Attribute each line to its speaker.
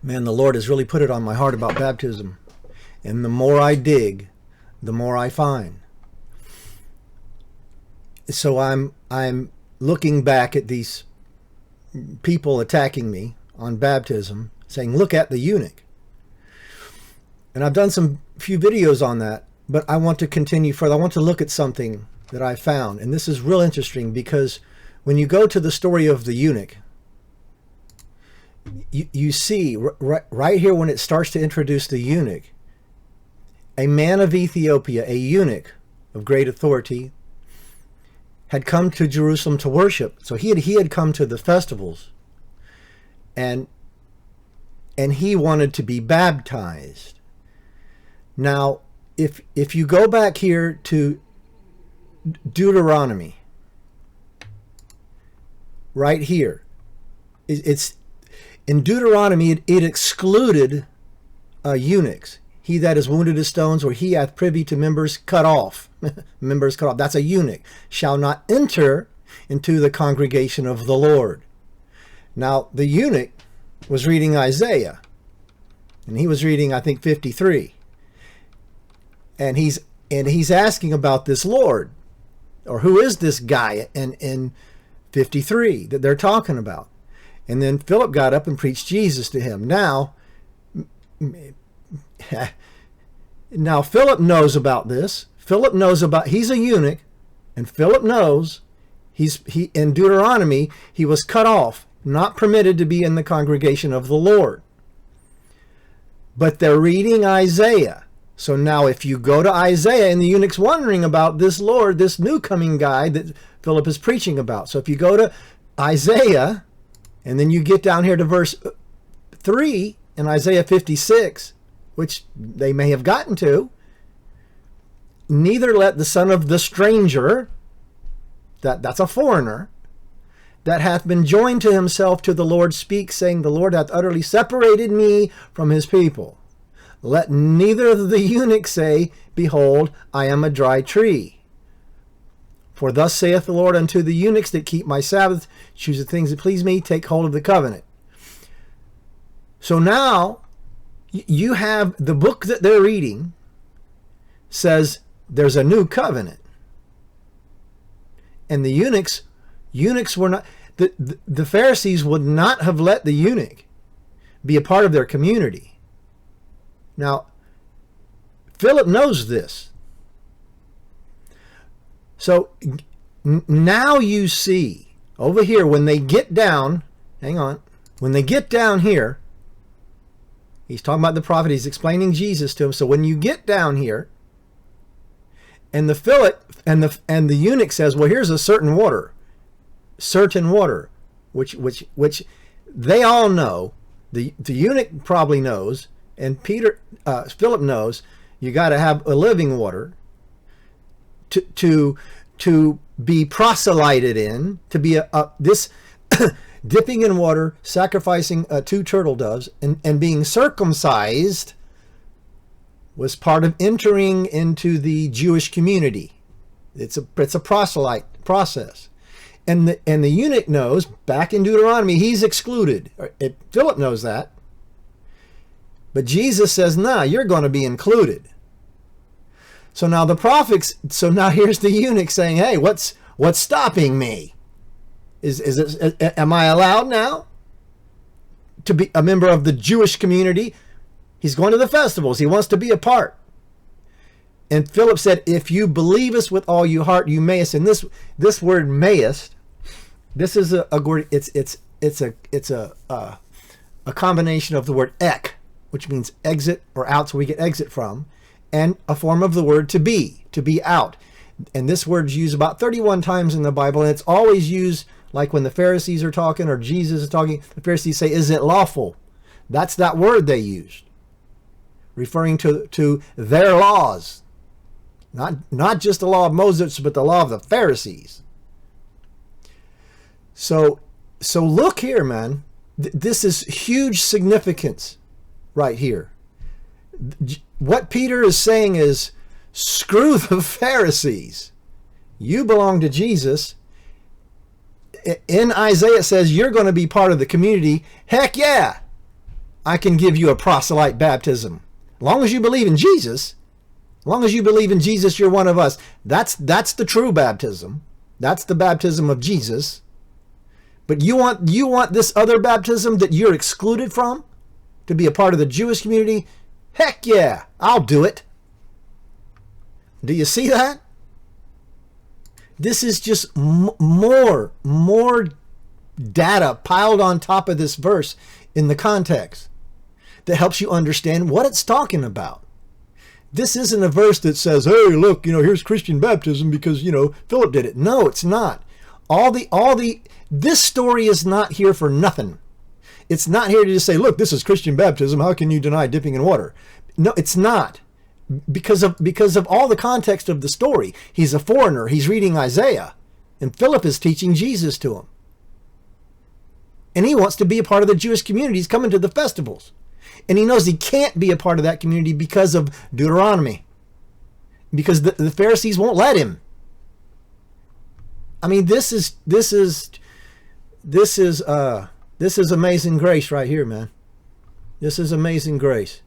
Speaker 1: Man, the Lord has really put it on my heart about baptism. And the more I dig, the more I find. So I'm looking back at these people attacking me on baptism, saying, look at the eunuch. And I've done few videos on that, but I want to continue further. I want to look at something that I found. And this is real interesting, because when you go to the story of the eunuch, you see right here when it starts to introduce the eunuch, a man of Ethiopia, a eunuch of great authority, had come to Jerusalem to worship. So he had come to the festivals, and he wanted to be baptized. Now, if you go back here to Deuteronomy, right here, it's in Deuteronomy, it excluded eunuchs. He that is wounded with stones, or he hath privy to members cut off. Members cut off. That's a eunuch. Shall not enter into the congregation of the Lord. Now, the eunuch was reading Isaiah. And he was reading, I think, 53. And he's asking about this Lord. Or who is this guy in 53 that they're talking about? And then Philip got up and preached Jesus to him. Now Philip knows about this. Philip knows about, he's a eunuch, and Philip knows he in Deuteronomy, he was cut off, not permitted to be in the congregation of the Lord. But they're reading Isaiah. So now if you go to Isaiah, and the eunuch's wondering about this Lord, this new coming guy that Philip is preaching about. So if you go to Isaiah, and then you get down here to verse 3 in Isaiah 56, which they may have gotten to, neither let the son of the stranger, that's a foreigner, that hath been joined to himself to the Lord speak, saying, the Lord hath utterly separated me from his people. Let neither of the eunuch say, behold, I am a dry tree. For thus saith the Lord unto the eunuchs that keep my Sabbath, choose the things that please me, take hold of the covenant. So now, you have the book that they're reading says there's a new covenant. And the eunuchs were not, the Pharisees would not have let the eunuch be a part of their community. Now, Philip knows this. So now you see over here when they get down, hang on, when they get down here, he's talking about the prophet, he's explaining Jesus to him. So when you get down here, and the Philip and the eunuch says, well, here's a certain water, which they all know. The eunuch probably knows, and Philip knows, you got to have a living water to be proselyted in, to be this dipping in water, sacrificing 2 turtle doves, and being circumcised was part of entering into the Jewish community. It's a proselyte process. And the eunuch knows, back in Deuteronomy, he's excluded. Philip knows that. But Jesus says, nah, you're going to be included. So now here's the eunuch saying, hey, what's stopping me? Am I allowed now to be a member of the Jewish community? He's going to the festivals. He wants to be a part. And Philip said, if you believe us with all your heart, you mayest. And this word mayest, this is a word, it's a combination of the word ek, which means exit or out, so we get exit from, and a form of the word to be out. And this word's used about 31 times in the Bible, and it's always used like when the Pharisees are talking or Jesus is talking, the Pharisees say, is it lawful? That's that word they used, referring to their laws. Not just the law of Moses, but the law of the Pharisees. So look here, man. This is huge significance right here. What Peter is saying is, screw the Pharisees. You belong to Jesus. In Isaiah it says you're going to be part of the community. Heck yeah. I can give you a proselyte baptism. As long as you believe in Jesus, as long as you believe in Jesus, you're one of us. That's the true baptism. That's the baptism of Jesus. But you want this other baptism that you're excluded from to be a part of the Jewish community? Heck yeah, I'll do it. Do you see that? This is just more data piled on top of this verse in the context that helps you understand what it's talking about. This isn't a verse that says, hey, look, here's Christian baptism because, Philip did it. No, it's not. This story is not here for nothing. It's not here to just say, look, this is Christian baptism. How can you deny dipping in water? No, it's not. Because of all the context of the story. He's a foreigner. He's reading Isaiah. And Philip is teaching Jesus to him. And he wants to be a part of the Jewish community. He's coming to the festivals. And he knows he can't be a part of that community because of Deuteronomy. Because the Pharisees won't let him. I mean, this is amazing grace right here, man. This is amazing grace.